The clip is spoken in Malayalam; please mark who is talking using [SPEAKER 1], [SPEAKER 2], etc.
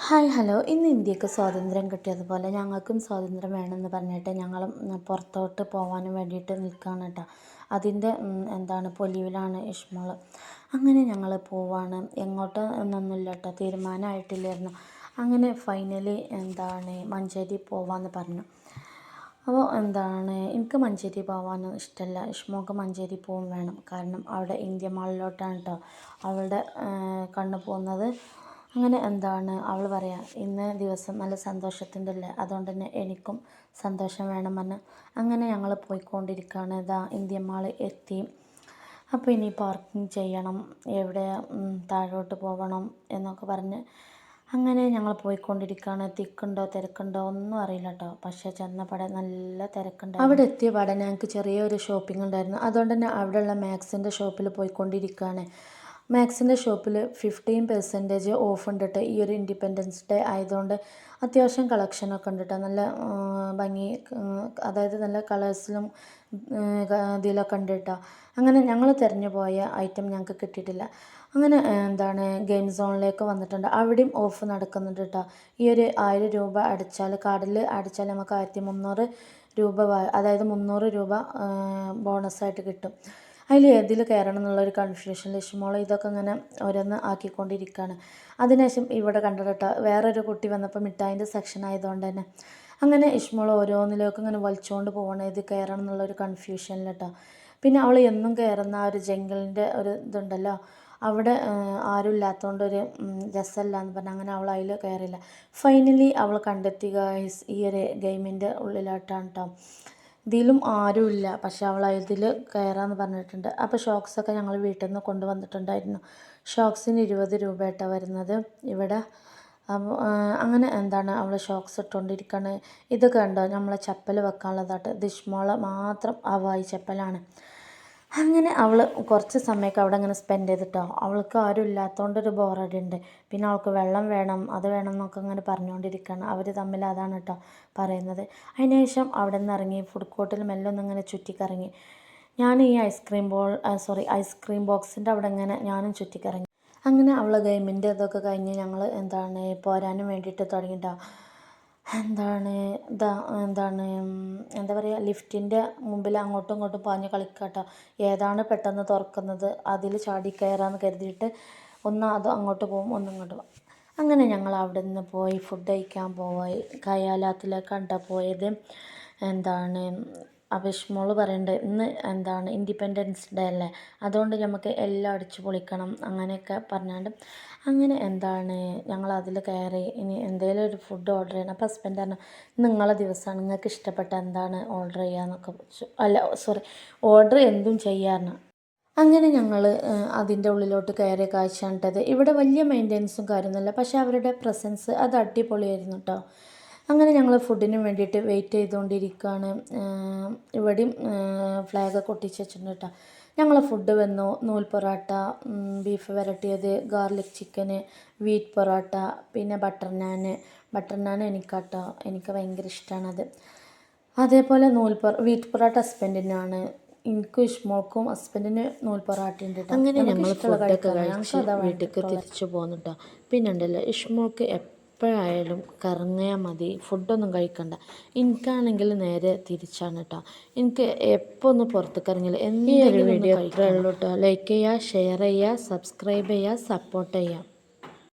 [SPEAKER 1] Hi hello. ഇന്ന് ഇന്ത്യക്ക് സ്വാതന്ത്ര്യം കിട്ടിയതുപോലെ ഞങ്ങൾക്കും സ്വാതന്ത്ര്യം വേണമെന്ന് പറഞ്ഞിട്ട് ഞങ്ങൾ പുറത്തോട്ട് പോകാനും വേണ്ടിയിട്ട് നിൽക്കുകയാണ് കേട്ടോ. അതിൻ്റെ പൊലിവിലാണ് ഇഷ്മോൾ. അങ്ങനെ ഞങ്ങൾ പോവാണ്. എങ്ങോട്ട് എന്നൊന്നുമില്ല കേട്ടോ, തീരുമാനമായിട്ടില്ലായിരുന്നു. അങ്ങനെ ഫൈനലി മഞ്ചേരി പോവാമെന്ന് പറഞ്ഞു. അപ്പോൾ എനിക്ക് മഞ്ചേരി പോകാൻ ഇഷ്ടമല്ല. ഇഷ്മോൾക്ക് മഞ്ചേരി പോവും വേണം. കാരണം അവിടെ ഇന്ത്യ മാളിലോട്ടാണ് കേട്ടോ അവളുടെ കണ്ണ് പോകുന്നത്. അങ്ങനെ അവൾ പറയാ, ഇന്ന് ദിവസം നല്ല സന്തോഷത്തിൻ്റെ അല്ലേ, അതുകൊണ്ട് തന്നെ എനിക്കും സന്തോഷം വേണം പറഞ്ഞ് അങ്ങനെ ഞങ്ങൾ പോയിക്കൊണ്ടിരിക്കുകയാണ്. ഇന്ത്യ മാൾ എത്തി. അപ്പോൾ ഇനി പാർക്കിംഗ് ചെയ്യണം, എവിടെ താഴോട്ട് പോകണം എന്നൊക്കെ പറഞ്ഞ് അങ്ങനെ ഞങ്ങൾ പോയിക്കൊണ്ടിരിക്കുകയാണ്. തിക്കുണ്ടോ തിരക്കുണ്ടോ ഒന്നും അറിയില്ല കേട്ടോ. പക്ഷേ ചെന്നപാടെ നല്ല തിരക്കുണ്ട്. അവിടെ എത്തിയ പാടെ ഞങ്ങൾക്ക് ചെറിയൊരു ഷോപ്പിംഗ് ഉണ്ടായിരുന്നു. അതുകൊണ്ട് തന്നെ അവിടെയുള്ള മാക്സിൻ്റെ ഷോപ്പിൽ പോയിക്കൊണ്ടിരിക്കുകയാണ്. മാക്സിൻ്റെ ഷോപ്പിൽ 15% ഓഫ് ഉണ്ട് കേട്ടോ. ഈ ഒരു ഇൻഡിപെൻഡൻസ് ഡേ ആയതുകൊണ്ട് അത്യാവശ്യം കളക്ഷനൊക്കെ ഉണ്ട് കേട്ടോ. നല്ല ഭംഗി, അതായത് നല്ല കളേഴ്സിലും ഇതിലൊക്കെ ഉണ്ട് കേട്ടോ. അങ്ങനെ ഞങ്ങൾ തിരഞ്ഞു പോയ ഐറ്റം ഞങ്ങൾക്ക് കിട്ടിയിട്ടില്ല. അങ്ങനെ ഗെയിം സോണിലേക്ക് വന്നിട്ടുണ്ട്. അവിടെയും ഓഫ് നടക്കുന്നുണ്ട് കേട്ടോ. ഈ ഒരു 1000 രൂപ അടിച്ചാൽ, കാർഡിൽ അടിച്ചാൽ നമുക്ക് 1300 രൂപ, അതായത് 300 രൂപ ബോണസായിട്ട് കിട്ടും. അതിൽ ഏതിൽ കയറണം എന്നുള്ളൊരു കൺഫ്യൂഷൻ. ഇഷ്മോൾ ഇതൊക്കെ ഇങ്ങനെ ഓരോന്ന് ആക്കിക്കൊണ്ടിരിക്കുകയാണ്. അതിനുശേഷം ഇവിടെ കണ്ടിട്ട് വേറൊരു കുട്ടി വന്നപ്പോൾ മിഠായിൻ്റെ സെക്ഷൻ ആയതുകൊണ്ട് തന്നെ അങ്ങനെ ഇഷ്മോൾ ഓരോന്നിലേക്കും ഇങ്ങനെ വലിച്ചുകൊണ്ട് പോകണം, ഇത് കയറണം എന്നുള്ളൊരു കൺഫ്യൂഷനിൽ കേട്ടോ. പിന്നെ അവൾ എന്നും കയറുന്ന ആ ഒരു ജംഗിളിൻ്റെ ഒരു ഇതുണ്ടല്ലോ, അവിടെ ആരും ഇല്ലാത്തതുകൊണ്ടൊരു രസമല്ല എന്ന് പറഞ്ഞാൽ അങ്ങനെ അവൾ അതിൽ കയറില്ല. ഫൈനലി അവൾ കണ്ടെത്തി ഗൈസ്, ഈ ഒരു ഗെയിമിൻ്റെ ഉള്ളിലോട്ടാണ് കേട്ടോ. ഇതിലും ആരുമില്ല, പക്ഷെ അവൾ ഇതിൽ കയറാമെന്ന് പറഞ്ഞിട്ടുണ്ട്. അപ്പോൾ ഷോക്സൊക്കെ ഞങ്ങൾ വീട്ടിൽ നിന്ന് കൊണ്ടുവന്നിട്ടുണ്ടായിരുന്നു. ഷോക്സിന് 20 രൂപ ആയിട്ടാണ് വരുന്നത് ഇവിടെ. അപ്പോൾ അങ്ങനെ അവൾ ഷോക്സ് ഇട്ടുകൊണ്ടിരിക്കുകയാണ്. ഇത് കണ്ടോ, നമ്മളെ ചപ്പൽ വെക്കാനുള്ളതായിട്ട്. ദിഷ്മോളെ മാത്രം ഹവായി ചപ്പലാണ്. അങ്ങനെ അവൾ കുറച്ച് സമയമൊക്കെ അവിടെ ഇങ്ങനെ സ്പെൻഡ് ചെയ്തിട്ടോ. അവൾക്ക് ആരും ഇല്ലാത്തതുകൊണ്ടൊരു ബോറടി ഉണ്ട്. പിന്നെ അവൾക്ക് വെള്ളം വേണം, അത് വേണം എന്നൊക്കെ ഇങ്ങനെ പറഞ്ഞുകൊണ്ടിരിക്കുകയാണ്. അവർ തമ്മിൽ അതാണ് കേട്ടോ പറയുന്നത്. അതിന് ശേഷം അവിടെ നിന്ന് ഇറങ്ങി ഫുഡ് കോർട്ടിൽ മെല്ലെ ഒന്നിങ്ങനെ ചുറ്റിക്കറങ്ങി. ഞാൻ ഈ ഐസ്ക്രീം ബോക്സിൻ്റെ അവിടെ ഇങ്ങനെ ഞാനും ചുറ്റിക്കറങ്ങി. അങ്ങനെ അവൾ ഗെയിമിൻ്റെ ഇതൊക്കെ കഴിഞ്ഞ് ഞങ്ങൾ പോരാനും വേണ്ടിയിട്ട് തുടങ്ങിയിട്ടോ. എന്താ പറയുക, ലിഫ്റ്റിൻ്റെ മുമ്പിൽ അങ്ങോട്ടും ഇങ്ങോട്ടും പാഞ്ഞ് കളിക്കാട്ടോ. ഏതാണ് പെട്ടെന്ന് തുറക്കുന്നത് അതിൽ ചാടി കയറാമെന്ന് കരുതിയിട്ട് ഒന്ന് അത് അങ്ങോട്ട് പോകും, ഒന്ന് ഇങ്ങോട്ട് പോകും. അങ്ങനെ ഞങ്ങൾ അവിടെ നിന്ന് പോയി ഫുഡ് കഴിക്കാൻ പോയി. ഖയാലാത്തിലേക്കാണ് പോയത്. അപ്പോൾ ഇഷ്മോൾ പറയുന്നുണ്ട്, ഇന്ന് ഇൻഡിപെൻഡൻസ് ഡേ അല്ലേ, അതുകൊണ്ട് നമുക്ക് എല്ലാം അടിച്ചു പൊളിക്കണം അങ്ങനെയൊക്കെ പറഞ്ഞാണ്ട് അങ്ങനെ ഞങ്ങൾ അതിൽ കയറി. ഇനി എന്തെങ്കിലും ഒരു ഫുഡ് ഓർഡർ ചെയ്യണം. അപ്പോൾ ഹസ്ബൻഡ് പറഞ്ഞു, നിങ്ങളെ ദിവസമാണ്, നിങ്ങൾക്ക് ഇഷ്ടപ്പെട്ട എന്താണ് ഓർഡർ ചെയ്യാന്നൊക്കെ ഓർഡർ എന്തും ചെയ്യാറുണ്ട്. അങ്ങനെ ഞങ്ങൾ അതിൻ്റെ ഉള്ളിലോട്ട് കയറിയ കാഴ്ചയാണ് കേട്ടത്. ഇവിടെ വലിയ മെയിൻ്റെനൻസും കാര്യമൊന്നുമില്ല, പക്ഷേ അവരുടെ പ്രസൻസ് അത് അടിപൊളിയായിരുന്നു കേട്ടോ. അങ്ങനെ ഞങ്ങൾ ഫുഡിന് വേണ്ടിയിട്ട് വെയിറ്റ് ചെയ്തുകൊണ്ടിരിക്കുകയാണ്. ഇവിടെയും ഫ്ലാഗൊക്കെ ഒട്ടിച്ച് വെച്ചിട്ടുണ്ട് കേട്ടോ. ഞങ്ങൾ ഫുഡ് വന്നു. നൂൽ പൊറോട്ട, ബീഫ് വരട്ടിയത്, ഗാർലിക് ചിക്കന്, വീറ്റ് പൊറോട്ട, പിന്നെ ബട്ടർ നാൻ എനിക്ക് ഭയങ്കര ഇഷ്ടമാണത്. അതേപോലെ വീറ്റ് പൊറോട്ട ഹസ്ബൻഡിനാണ്. എനിക്കും ഇഷ്മോൾക്കും ഹസ്ബൻഡിന് നൂൽ പൊറോട്ട ഉണ്ട് കേട്ടോ. അങ്ങനെ ഞങ്ങൾ ഫുഡൊക്കെ കഴിച്ച് വീട്ടിലേക്ക് തിരിച്ചു പോന്നു കേട്ടോ. പിന്നെ ഉണ്ടല്ലോ, ഇഷ്മോൾക്ക് എപ്പോഴായാലും കറങ്ങിയാൽ മതി, ഫുഡൊന്നും കഴിക്കണ്ട. എനിക്കാണെങ്കിൽ നേരെ തിരിച്ചാണ് കേട്ടോ. എനിക്ക് എപ്പോൾ ഒന്ന് പുറത്തേക്ക് ഇറങ്ങില്ല, എന്തെങ്കിലും വീഡിയോ ഇത്രയേ ഉള്ളൂ കേട്ടോ. ലൈക്ക് ചെയ്യുക, ഷെയർ ചെയ്യുക, സബ്സ്ക്രൈബ് ചെയ്യുക, സപ്പോർട്ട് ചെയ്യുക.